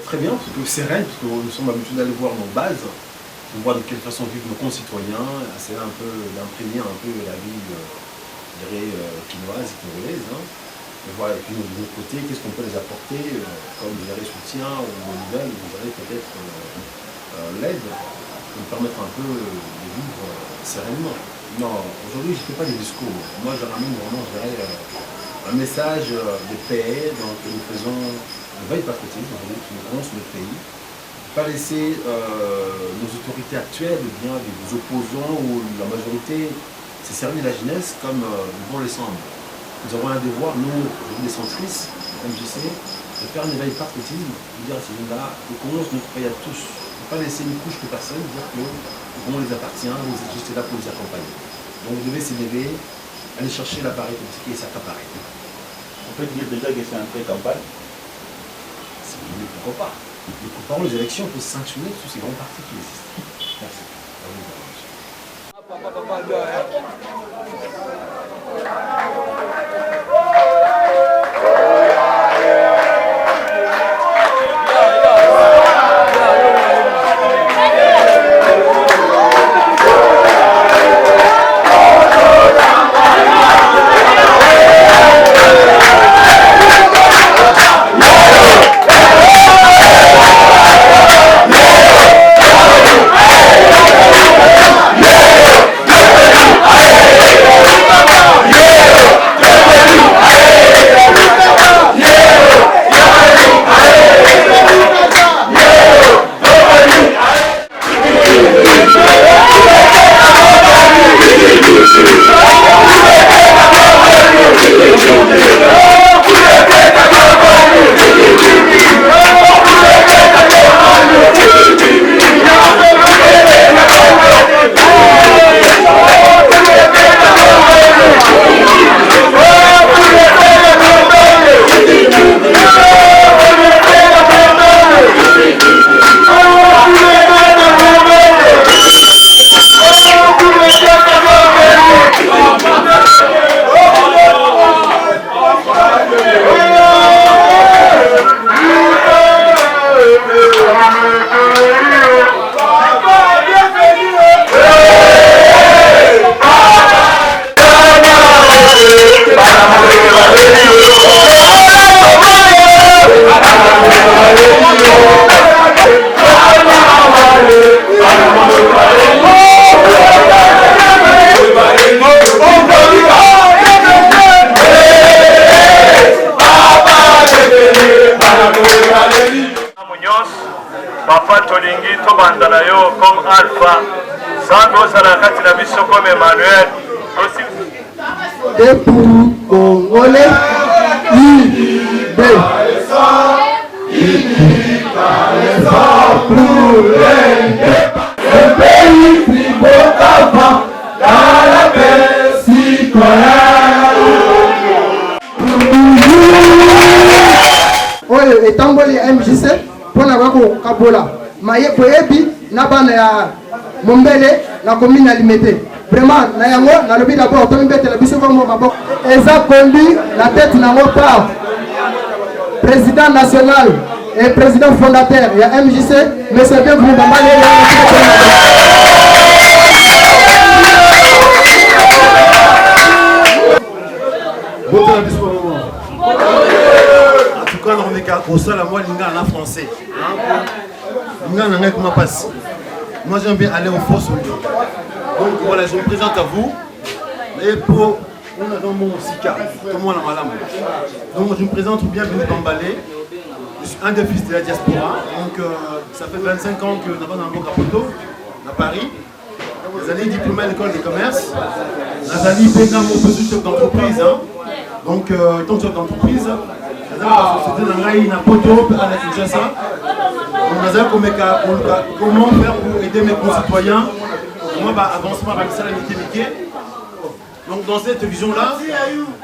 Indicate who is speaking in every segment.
Speaker 1: très bien, plutôt sereine, parce que nous sommes habitués d'aller voir nos bases, de voir de quelle façon vivent nos concitoyens, essayer un peu d'imprégner un peu la vie, je dirais, quinoise et congolaise. Hein. Et voilà, et puis de notre côté, qu'est-ce qu'on peut les apporter comme je dirais, soutien ou nouvelles, vous dirais peut-être l'aide, pour nous permettre un peu de vivre sereinement. Non, aujourd'hui je ne fais pas des discours. Moi je ramène vraiment, je dirais, un message de paix, donc nous faisons une veille patriotique, qui nous rend sur le pays. Pas laisser nos autorités actuelles, bien des opposants ou la majorité, se servir de la jeunesse comme du bon les semble. Nous avons un devoir, nous, les centristes, MJC, de faire une veille patriotisme, de dire à ces gens-là, nous commençons notre pays à tous. Ne pas laisser une couche de personnes, dire que on les appartient, vous êtes juste là pour les accompagner. Donc vous devez s'élever, aller chercher l'appareil politique et s'accaparer.
Speaker 2: On peut dire déjà que c'est un pré-campagne.
Speaker 1: Mais pourquoi pas? Nous préparons les élections pour sanctionner tous ces grands partis qui existent. Merci.
Speaker 3: Papa Tolingi tobandana yo comme Alpha Sando Sarakati na biso comme Emmanuel aussi
Speaker 4: et pour Congolais le pays plus beau qu'avant dans la paix citoyenne. Oyo etamboli MJC pona bako kabola maye koyebi na bana ya Mombele na commune ya Limete vraiment na yango na lobi d'abord to mbete la biso comme maboko eza conduit la tête nango par président national et président fondateur ya MJC monsieur bienvenu Bambale
Speaker 1: En tout cas, on est qu'à ça, la moi, l'inga en français. L'inga en anglais, comment passe? Moi, j'aime bien aller au force. Donc voilà, je me présente à vous. Et pour. On a dans mon Sika, comme on a malade. Donc je me présente bienvenue Bambalé. Je suis un des fils de la diaspora. Donc ça fait 25 ans que nous avons un Capoto, à Paris. Nous avons diplômé à l'école de commerce. Nous avons fait chef d'entreprise. Donc, tant que chef d'entreprise, nous avons société dans Poto, à la Kinshasa. Nous avons comment faire pour aider mes concitoyens. Comment avancement avec ça, la métier. Donc dans cette vision-là,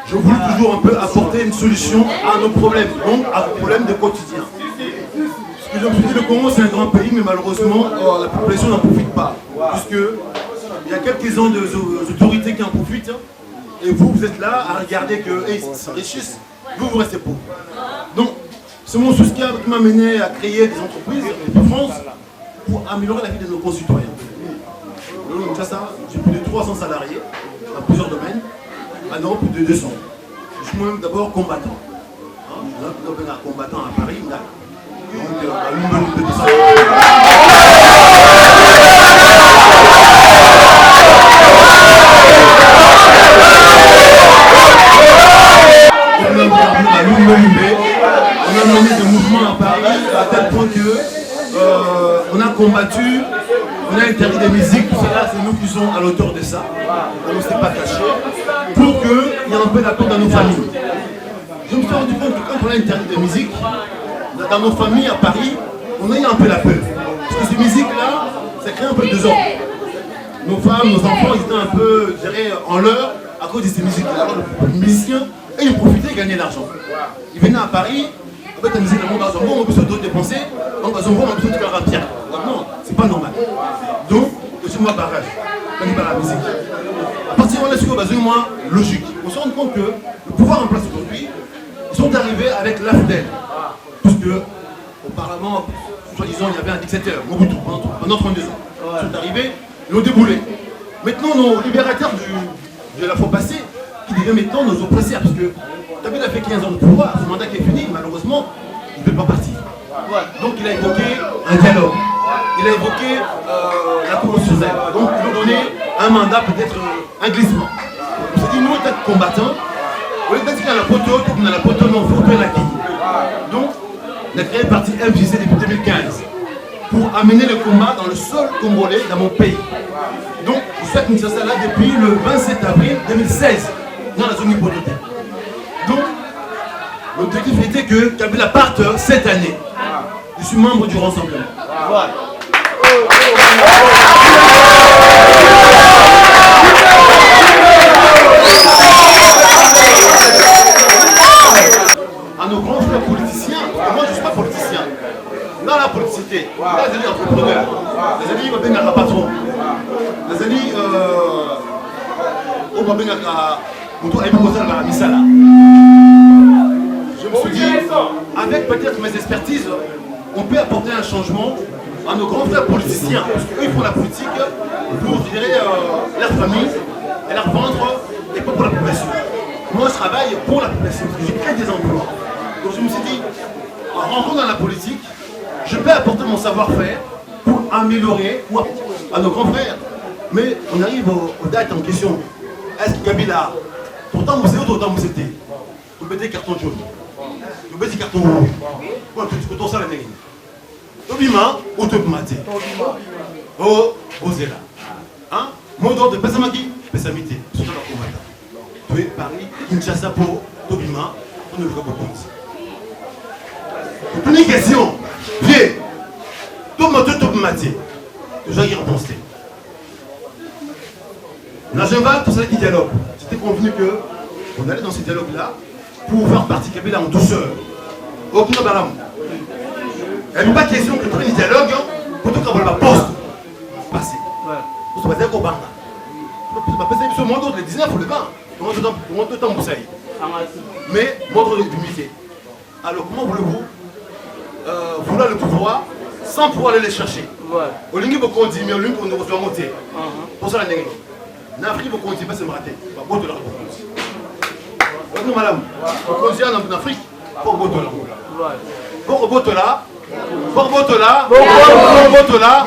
Speaker 1: je voulais toujours un peu apporter une solution à nos problèmes, donc à nos problèmes de quotidien. Parce que je me dis le Congo c'est un grand pays, mais malheureusement la population n'en profite pas. Puisqu'il y a quelques-uns des autorités qui en profitent, et vous êtes là à regarder qu'ils s'enrichissent, vous restez pauvres. Donc
Speaker 5: C'est mon souci qui m'a mené à créer des entreprises en France pour améliorer la vie de nos concitoyens. J'ai plus de 300 salariés dans plusieurs domaines, maintenant plus de 200. Je suis moi-même d'abord combattant. Je suis un combattant à Paris, donc on a mené des mouvements à Paris à tel point que on a combattu, on a interdit des musiques, tout cela, c'est nous qui sommes à l'auteur de ça. On ne s'est pas caché pour qu'il y ait un peu d'apport dans nos familles. Je me suis rendu compte que quand on a interdit des musiques, dans nos familles à Paris, on a eu un peu la peur. Parce que ces musiques-là, ça crée un peu de désordre. Nos femmes, nos enfants, ils étaient un peu, je dirais, en l'heure à cause de ces musiques-là. Alors les musiciens, et ils profitaient et gagnaient de l'argent. Ils venaient à Paris, en fait la musique, on a besoin de dépenser, on a besoin de faire un pierre. Non, c'est pas normal. Donc, c'est moi barrage, on n'est pas la musique. À partir de là, c'est besoin logique. On se rend compte que le pouvoir en place aujourd'hui, ils sont arrivés avec l'AFDEL. Puisque, auparavant, soi-disant, il y avait un dictateur, Mobutu, pendant 32 ans. Ils sont arrivés, ils l'ont déboulé. Maintenant, nos libérateurs de la fois passée, qui deviennent maintenant nos oppresseurs, parce que Kabila a fait 15 ans de pouvoir, son mandat qui est fini, malheureusement, il ne peut pas partir. Donc il a évoqué un dialogue, il a évoqué la constitutionnelle, donc il nous donner un mandat, peut-être un glissement. On s'est dit, nous, étant combattants, au lieu d'être dans la poteau, on a la poteau, non, il faut que la quille. Donc, on a créé le parti MJC depuis 2015 pour amener le combat dans le sol congolais, dans mon pays. Donc, je suis à Kinshasa là depuis le 27 avril 2016, dans la zone hypothétique. Donc, l'objectif était que Kabila parte cette année. Je suis membre du Rassemblement. À nos grands frères politiciens, parce que moi je ne suis pas politicien. Dans la politicité, là je suis entrepreneur. Les amis m'appellent un patron. Les amis, on m'appelle un misala. Je me suis dit, avec peut-être mes expertises, on peut apporter un changement à nos grands frères politiciens. Parce qu'eux, ils font la politique pour, je dirais, leur famille et leur ventre et pas pour la population. Moi, je travaille pour la population parce que j'ai créé des emplois. Donc je me suis dit, en rentrant dans la politique, je peux apporter mon savoir-faire pour améliorer à nos grands frères. Mais on arrive aux dates en question. Est-ce que Kabila, pourtant vous êtes autant vous étiez, vous mettez carton jaune, vous mettez carton rouge, vous mettez ça la négine. Tobima, ou Tobimate. Oh, Ozela. Hein? Mot d'ordre de Pessamaki, Pessamité. C'est ça leur combattant. Tu es Paris, Kinshasa pour Tobima, on ne le voit pas comme ça. Une question. Viens. Tomato Tobimate. Déjà, il repensait. L'agenda, tout ça qui dialogue. C'était convenu qu'on allait dans ce dialogue-là pour faire partie Kabila en douceur. Aucun balam. Il n'y a pas question que tu aies un dialogue pour tout le monde poste. Passer. Pour se passer au Barna. Ce monde le 19 ou le 20. On monte autant pour ça. Mais, mode d'humilité. Alors, comment voulez-vous vouloir le pouvoir sans pouvoir aller le chercher? Au lieu de dit, mais au lieu de nous monter. Pour ça, la néglige. L'Afrique, vous continuez pas à se rater. Vous de la réponse. Nous, madame, vous continuez en Afrique pour Botola. Pour Botola. Pour Botola. Pour Botola.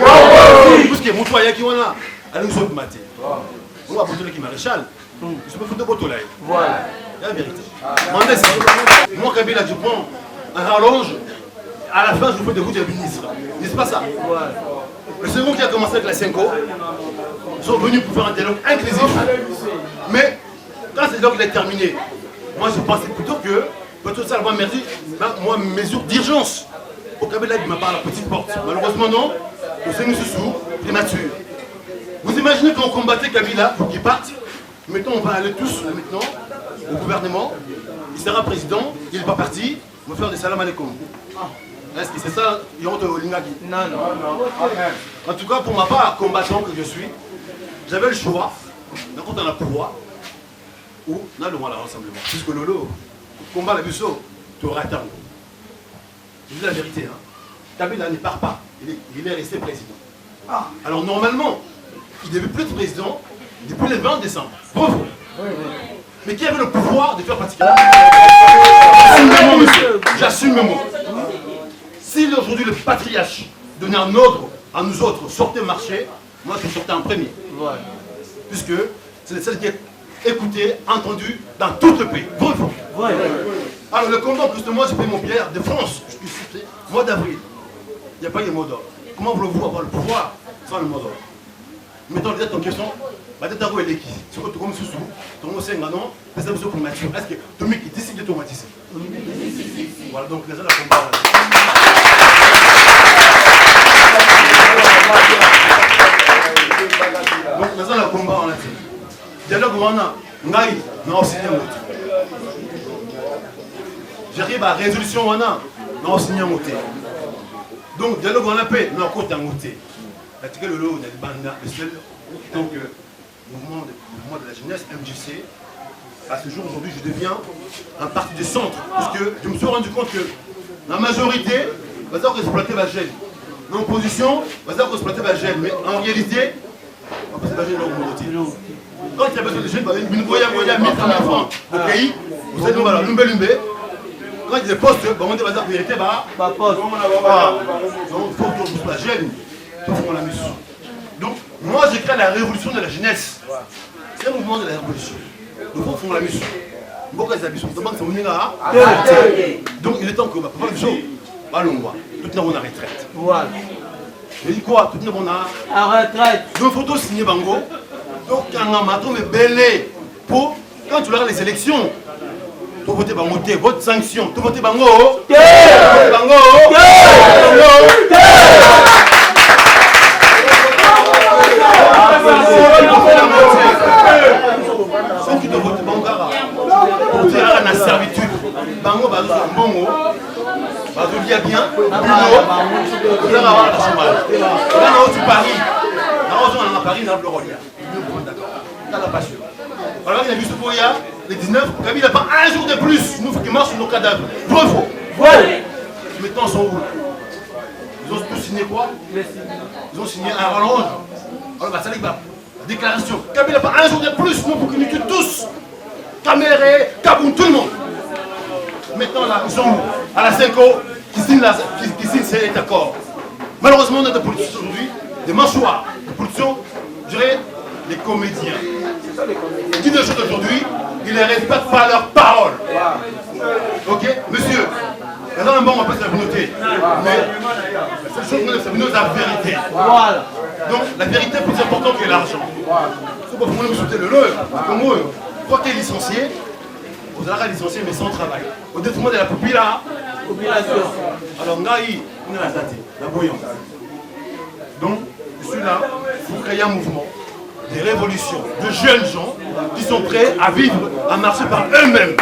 Speaker 5: Tout ce qui est moutoya qui est là. Allez, nous sommes matés. On va Botola qui est maréchal. Je me fous de Botola. Voilà. C'est la vérité. Moi, Kabila, je prends un rallonge. À la fin, je vous fais des routes de ministre. N'est-ce pas ça? Le second qui a commencé avec la 5 sont venus pour faire un dialogue inclusif. Mais quand ce dialogue est terminé, moi je pensais plutôt que peut-être ça va moi mesure d'urgence. Au Kabila il m'a parlé à la petite porte. Malheureusement non, le Seigneur se sous, prématuré. Vous imaginez qu'on combattait Kabila pour qu'il parte. Maintenant on va aller tous maintenant au gouvernement. Il sera président, il n'est pas parti, on va faire des salam alaikum. Est-ce que c'est ça, Yonto Olingaki? Non. En tout cas, pour ma part, combattant que je suis, j'avais le choix, quand on a le pouvoir, ou on a le droit à rassemblement. Puisque Lolo, combat la busso, tu auras atteint. je dis la vérité, hein. Kabila ne part pas, il est resté président. Alors normalement, il ne devait plus être président depuis le 20 décembre. Bravo. Mais qui avait le pouvoir de faire pratiquer? J'assume mes mots. Si aujourd'hui le patriarche donnait un ordre à nous autres, sortez marcher, moi je sortais en premier. Puisque c'est le seul qui est écouté, entendu dans tout le pays. Bravo. Alors le combat, plus de moi, j'ai payé mon billet de France, je suis cité, mois d'avril. Il n'y a pas eu de mot d'ordre. Comment voulez-vous avoir le pouvoir sans le mot d'ordre? Mettons les en question, peut-être que tu es qui? Si tu es comme Soussou, tu es un non, c'est ça pour nature. Est-ce que tu es qui décide de tomatiser? Voilà, donc les gens la combat. Donc les gens la combat en latin. Dialogue on a, non, signé un mot. J'arrive à la résolution on a, non, signé un mot. Donc dialogue on a paix, non, côté un mot. L'article le seul donc mouvement de la jeunesse MJC. À ce jour aujourd'hui je deviens un parti de centre parce que je me suis rendu compte que la majorité va savoir exploiter la gêne. L'opposition va savoir exploiter la gêne, mais en réalité on va passer la gêne dans le côté. Quand il y a besoin de jeunes, une voyage à 1000 francs au pays, vous savez, voilà, lumbe. Quand il y a des postes, on dit la vérité, bah poste. Donc il faut que la gêne. Donc, moi j'ai créé la révolution de la jeunesse. C'est un mouvement de la révolution. Donc, il faut la mission. Donc, il est temps que ma papa Joe, allons voir. Tout le monde en retraite. Voilà. Je dis quoi? Tout le monde en retraite. Donc, il faut signer Bango. Donc, quand on a maton, mais belé. Pour, quand tu regardes les élections, tu votes Bango, vote sanction. Tu votes Bango. Bango. Ceux qui doivent voter Bangara, pour dire à la servitude, Bango va nous bongo, va nous dire bien, Bulo, vous allez avoir la chômage. Là, on est Paris. Là, on est à Paris, on a le Rolia. D'accord. Là, la passion. Alors, il y a vu ce Boya, les 19, Kabila n'a pas un jour de plus, nous, qui marche sur nos cadavres. Vrai faux. Maintenant, ils sont où? Ils ont tous signé quoi? Ils ont signé un rallonge. Alors, bah, ça la déclaration. Kabila n'a pas un jour de plus, nous, pour qu'ils nous tuent tous. Caméré, Kaboun, tout le monde. Maintenant, là, ils sont où? À la 5 ans, qui signent cet accord. Malheureusement, on a des politiciens aujourd'hui, des mâchoires, des politiciens, je dirais, des comédiens. Qui de choses aujourd'hui, ils ne respectent pas leurs paroles. Ok, monsieur, là, on va pas se la noter. Mais la seule chose, c'est la vérité. Voilà. Donc, la vérité est plus importante que l'argent. Il faut pas vous souhaiter le leur. Comme moi, toi qui es licencié, vous allez licencier mais sans travail. Au détriment de la population. Alors, on est la date, la bouillon. Donc, je suis là pour créer un mouvement, des révolutions, de jeunes gens qui sont prêts à vivre, à marcher par eux-mêmes.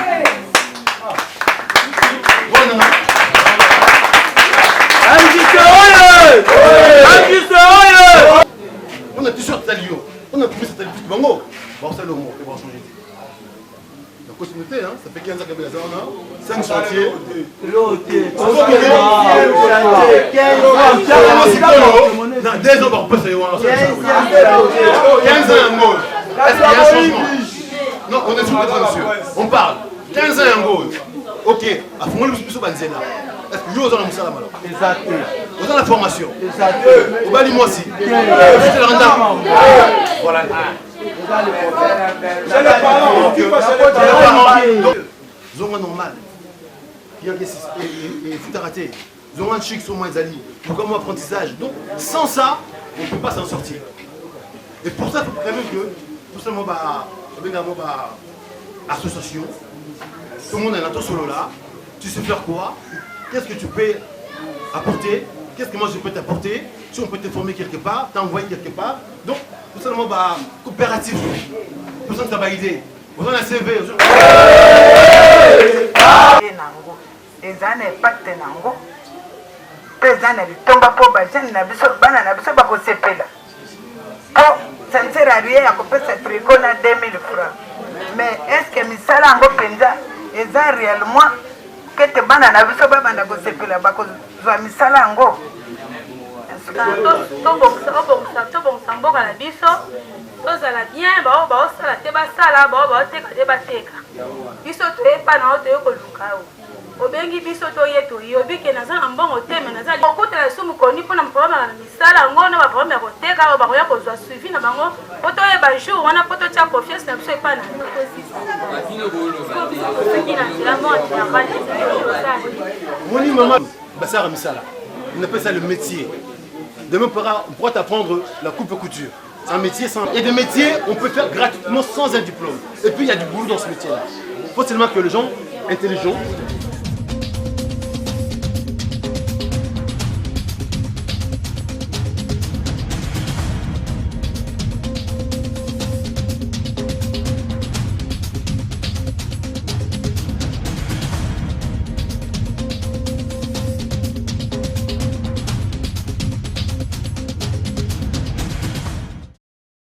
Speaker 5: Voilà. On a t-shirt Talio, on a trouvé cet Talio Bango. Bon, c'est le mot, on va changer. La continuité, hein, ça fait 15 ans qu'il y a on a 5 chantiers. Non, 2 ans, on peut se voir. 15 ans en mode. Est-ce qu'il y a un changement? Non, on est sur le temps, monsieur. On parle. 15 ans en mode. Ok, à fond, le plus Banzena. Est-ce que vous avez un salam alors? Exact. Vous avez la formation? Exact. Vous avez moi aussi. Vous avez le rendement? Voilà. C'est les parents. Ils ont un normal. Il y a des foutaratés. Ils ont un chic sur moi, ils allient. Pourquoi mon apprentissage? Donc, sans ça, on ne peut pas s'en sortir. Et pour ça, il faut quand même que, tout simplement, association, tout le monde est là, solo là. Tu sais faire quoi? Qu'est-ce que tu peux apporter? Qu'est-ce que moi je peux t'apporter? Si on peut te former quelque part, t'envoyer quelque part. Donc, tout simplement, coopératif. Tout ça, tu as idée. Vous avez un CV.
Speaker 6: eza na impact nango mpe eza na litomba mpo bajene na biso bana na biso bakosepela po ça ne sert à rien ya kopesa tricot na 2000 francs mais est ce que misala yango mpenza eza réellement kete bana na biso babanda kosepela bakozwa misala yango
Speaker 7: tobongisa mboka na biso tozala bien bao baosala te basala bao baoteka te bateka biso toyepa na o toye koluka obengi biso toye toyi obike naza na mbongo te me naza okutela su mokoni mpona problème na misala yango na baproblème ya koteka oyo bakoya kozwa suivi na bango po toyeba jour wana po totya confiance na biso epa na soki na nzela
Speaker 5: Moni maman, Bassara Misala, on appelle ça le métier. Demain on pourra t'apprendre la coupe couture. C'est un métier sans... Il y a des métiers on peut faire gratuitement sans un diplôme. Et puis il y a du boulot dans ce métier-là. Il faut seulement que les gens intelligents